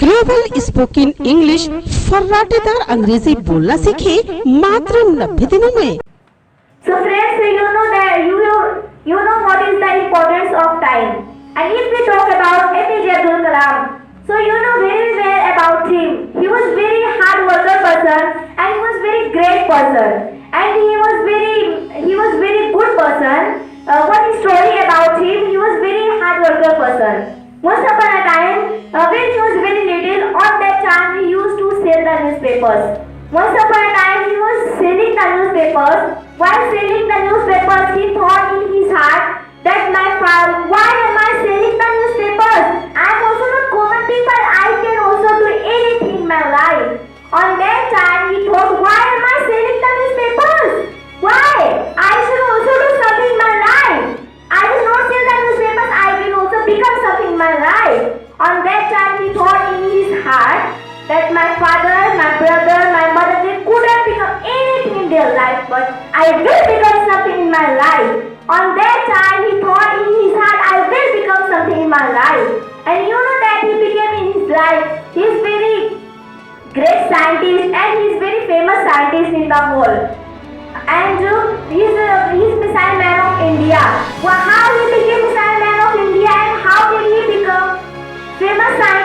Global spoken English फर्राटेदार अंग्रेजी बोलना सीखे मात्र 90 दिनों में। So friends, you know that you know what is the importance of time. And if we talk about APJ Abdul Kalam, so you know very well about him. He was very hard worker person and he was very great person. And he was very good person. One story about him, he was very hard worker person. Once upon a time, when he was very little, on that time he used to sell the newspapers. Once upon a time he was selling the newspapers. While selling the newspapers, he thought in his heart that my father, why am I selling the newspapers? I am also not common people. I can also do anything in my life. On that time he thought, why am I selling the newspapers? Why? I should also do something in my life. I will not sell the newspapers. I will also become something in my life. On that time he thought in his heart that my father, my brother, my mother, they couldn't become anything in their life, but I will become something in my life. On that time he thought in his heart, I will become something in my life. And you know that he became in his life. He is very great scientist and he is very famous scientist in the world. And he is missile man of India. Well, how he became missile man of India and how did he become famous scientist?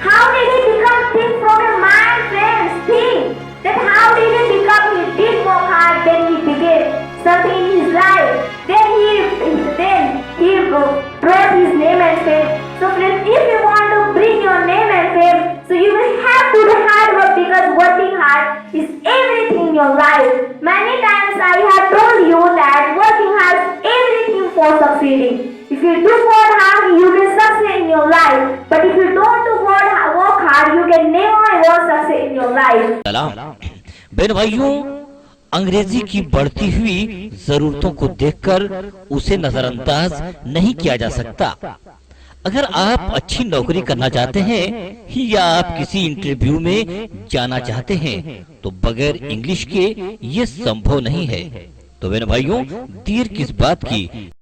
How did he become? Think from your mind, friends. Think that how did he become? He did work hard, then he became something in his life. Then he brought his name and fame. So friends, if you want to bring your name and fame, so you will have to do hard work, because working hard is everything in your life. Many times I have told you that working hard is everything for succeeding. If you do work hard, you will succeed in your life. But if you don't do work hard, you can never ever succeed in your life. सलाम बहन भाइयों, अंग्रेजी की बढ़ती हुई जरूरतों को देखकर उसे नजरअंदाज नहीं किया जा सकता। अगर आप अच्छी नौकरी करना चाहते हैं या आप किसी इंटरव्यू में जाना चाहते हैं तो बगैर इंग्लिश के ये संभव नहीं है। तो बहन भाइयों, देर किस बात की,